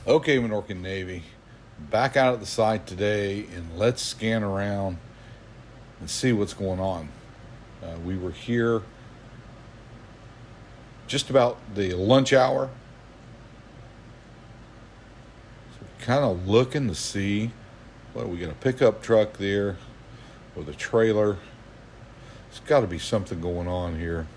Okay, Minorcan Navy, back out at the site today, and let's scan around and see what's going on. We were here just about the lunch hour, so kind of looking to see what we got a pickup truck there with a trailer. There's got to be something going on here.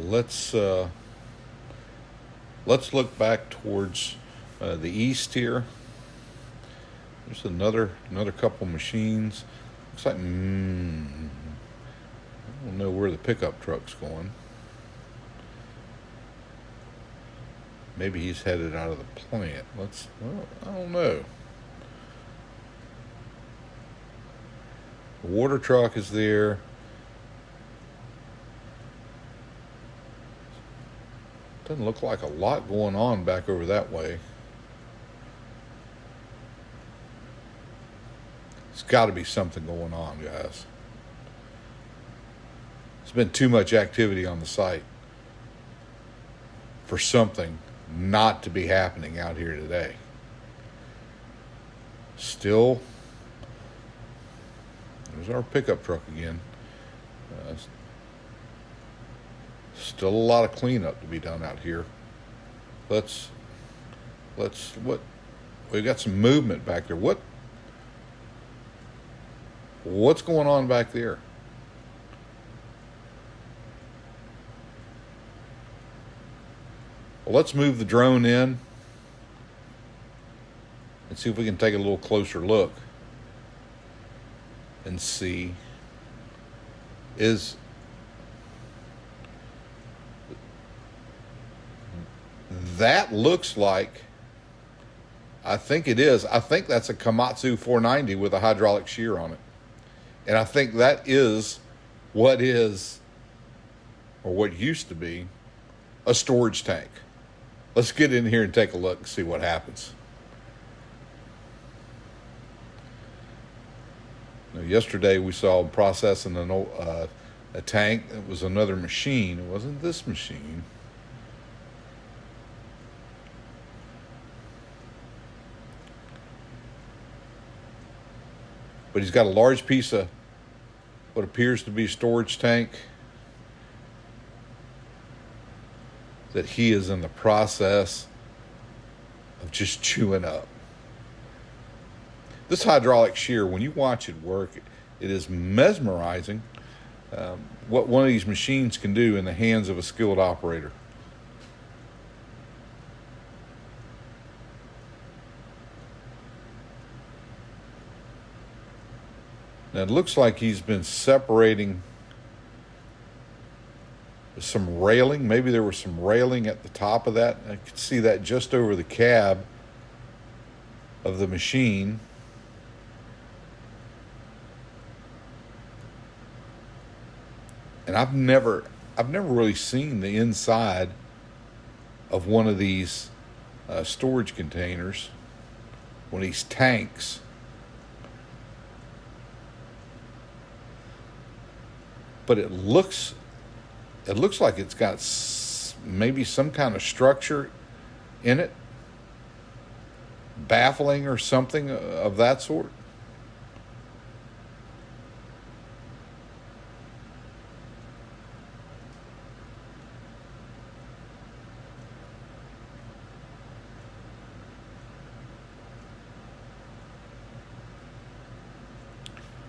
Let's look back towards the east here. There's another couple machines. Looks like I don't know where the pickup truck's going. Maybe he's headed out of the plant. I don't know. The water truck is there. Doesn't look like a lot going on back over that way. There's got to be something going on, guys. There's been too much activity on the site for something not to be happening out here today. Still, there's our pickup truck again. Still a lot of cleanup to be done out here. We've got some movement back there. What's going on back there? Well, let's move the drone in and see if we can take a little closer look and see that looks like, I think it is. I think that's a Komatsu 490 with a hydraulic shear on it. And I think that is what used to be, a storage tank. Let's get in here and take a look and see what happens. Now, yesterday we saw him processing a tank. It was another machine. It wasn't this machine. But he's got a large piece of what appears to be a storage tank that he is in the process of just chewing up. This hydraulic shear, when you watch it work, it is mesmerizing what one of these machines can do in the hands of a skilled operator. Now, it looks like he's been separating some railing. Maybe there was some railing at the top of that. I could see that just over the cab of the machine. And I've never really seen the inside of one of these storage containers, one of these tanks. But it looks like it's got maybe some kind of structure in it, baffling or something of that sort.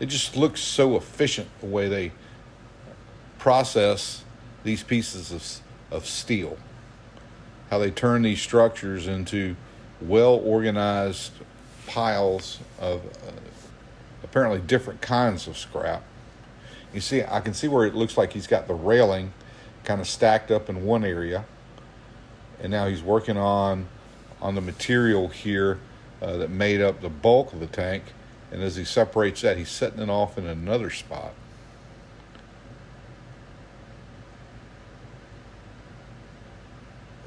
It just looks so efficient the way they process these pieces of steel, how they turn these structures into well-organized piles of apparently different kinds of scrap. You see, I can see where it looks like he's got the railing kind of stacked up in one area, and now he's working on the material here that made up the bulk of the tank, and as he separates that, he's setting it off in another spot.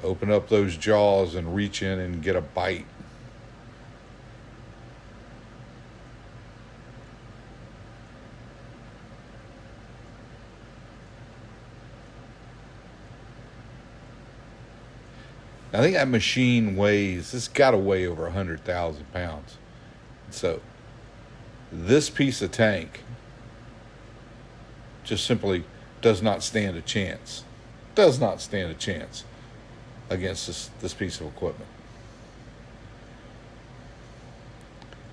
Open up those jaws and reach in and get a bite. I think that machine weighs, it's got to weigh over 100,000 pounds. So this piece of tank just simply does not stand a chance. Does not stand a chance against this piece of equipment.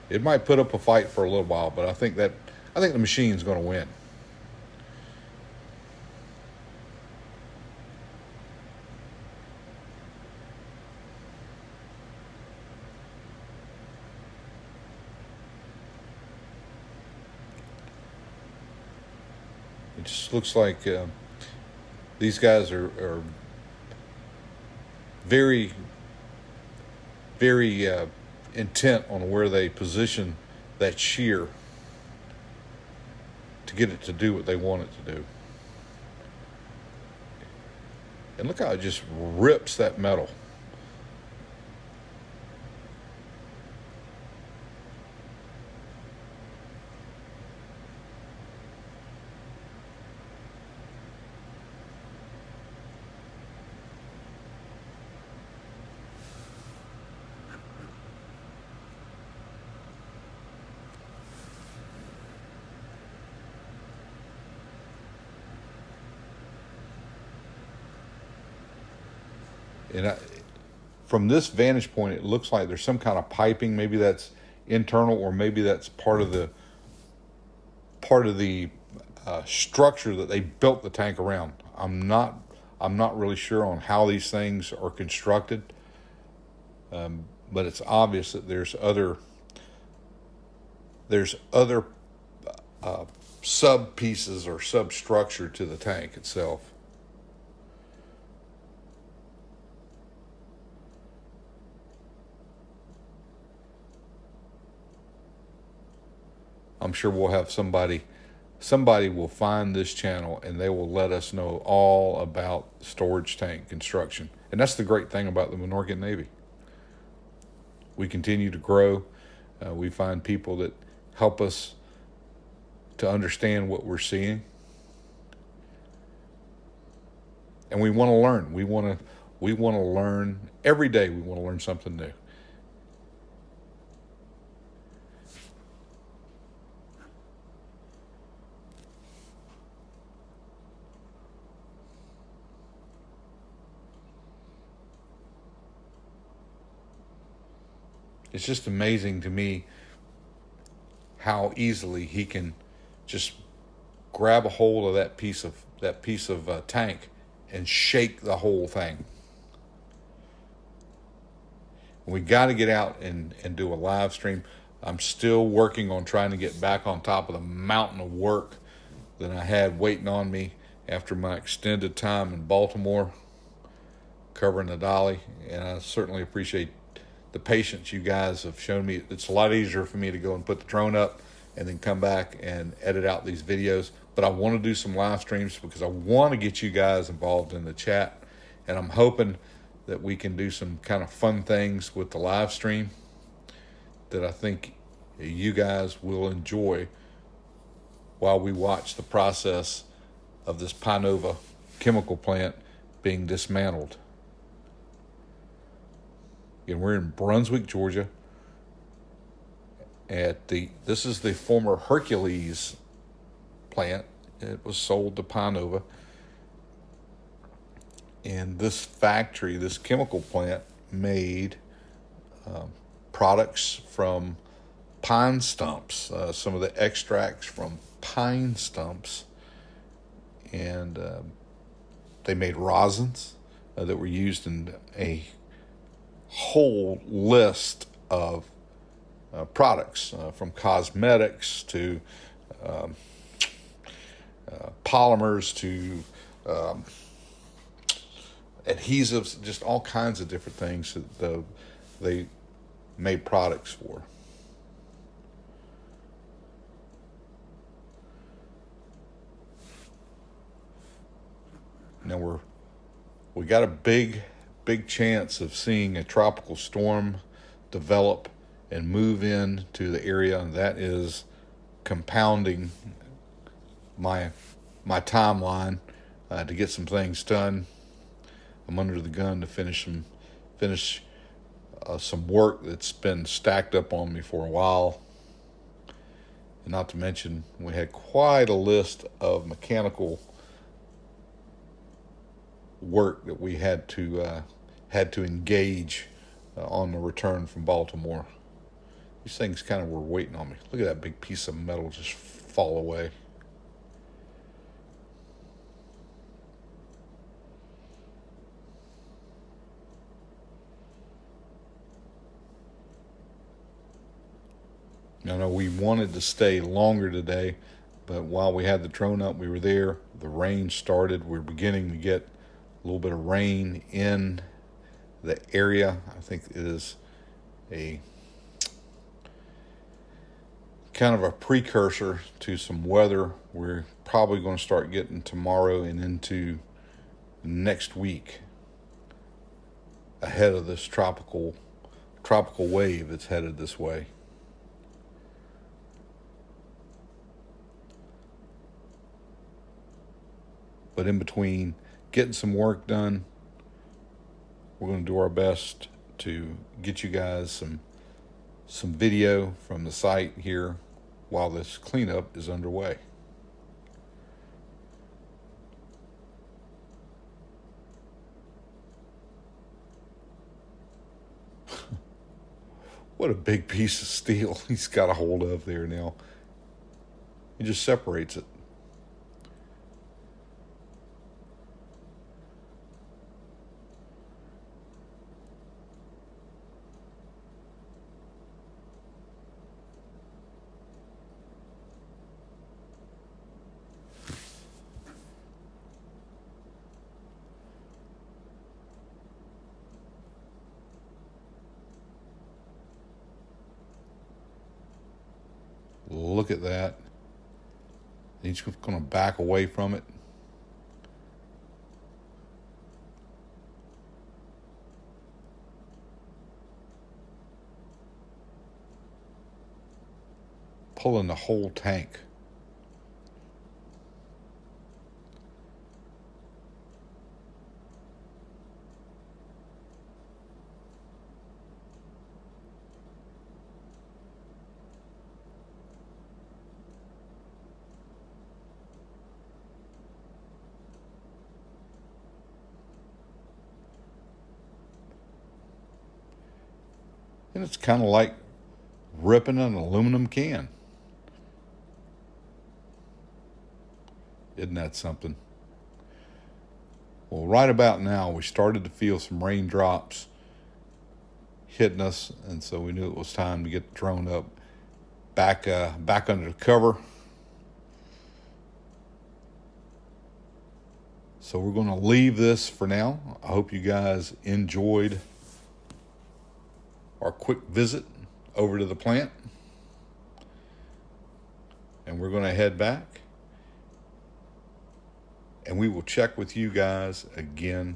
It might put up a fight for a little while, but I think the machine's going to win. It just looks like these guys are very, very intent on where they position that shear to get it to do what they want it to do. And look how it just rips that metal. And from this vantage point, it looks like there's some kind of piping. Maybe that's internal, or maybe that's part of the structure that they built the tank around. I'm not really sure on how these things are constructed, but it's obvious that there's other sub pieces or substructure to the tank itself. I'm sure we'll have somebody will find this channel and they will let us know all about storage tank construction. And that's the great thing about the Minorcan Navy. We continue to grow. We find people that help us to understand what we're seeing. And we want to learn. We want to learn every day. We want to learn something new. It's just amazing to me how easily he can just grab a hold of that piece of tank and shake the whole thing. We got to get out and do a live stream. I'm still working on trying to get back on top of the mountain of work that I had waiting on me after my extended time in Baltimore covering the dolly, and I certainly appreciate the patience you guys have shown me. It's a lot easier for me to go and put the drone up and then come back and edit out these videos. But I want to do some live streams because I want to get you guys involved in the chat. And I'm hoping that we can do some kind of fun things with the live stream that I think you guys will enjoy while we watch the process of this Pinova Chemical Plant being dismantled. Again, we're in Brunswick, Georgia. This is the former Hercules plant. It was sold to Pinova. And this factory, this chemical plant, made products from pine stumps, some of the extracts from pine stumps. And they made rosins that were used in a whole list of products, from cosmetics to polymers to adhesives, just all kinds of different things that they made products for. Now we got a big chance of seeing a tropical storm develop and move in to the area, and that is compounding my timeline to get some things done. I'm under the gun to finish finish some work that's been stacked up on me for a while. And not to mention, we had quite a list of mechanical work that we had to engage on the return from Baltimore. These things kind of were waiting on me. Look at that big piece of metal just fall away. I know we wanted to stay longer today, but while we had the drone up, we were there. The rain started. We were beginning to get a little bit of rain in the area. I think it is a kind of a precursor to some weather we're probably going to start getting tomorrow and into next week, ahead of this tropical wave that's headed this way. But in between getting some work done, we're going to do our best to get you guys some video from the site here while this cleanup is underway. What a big piece of steel he's got a hold of there now. He just separates it. Look at that. He's going to back away from it. Pulling the whole tank. And it's kind of like ripping an aluminum can. Isn't that something? Well, right about now, we started to feel some raindrops hitting us, and so we knew it was time to get the drone up back under the cover. So we're going to leave this for now. I hope you guys enjoyed our quick visit over to the plant. And we're going to head back. And we will check with you guys again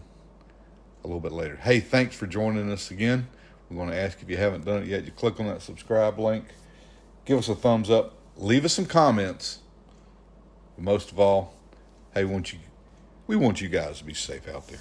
a little bit later. Hey, thanks for joining us again. We're going to ask if you haven't done it yet, you click on that subscribe link. Give us a thumbs up. Leave us some comments. But most of all, hey, we want you guys to be safe out there.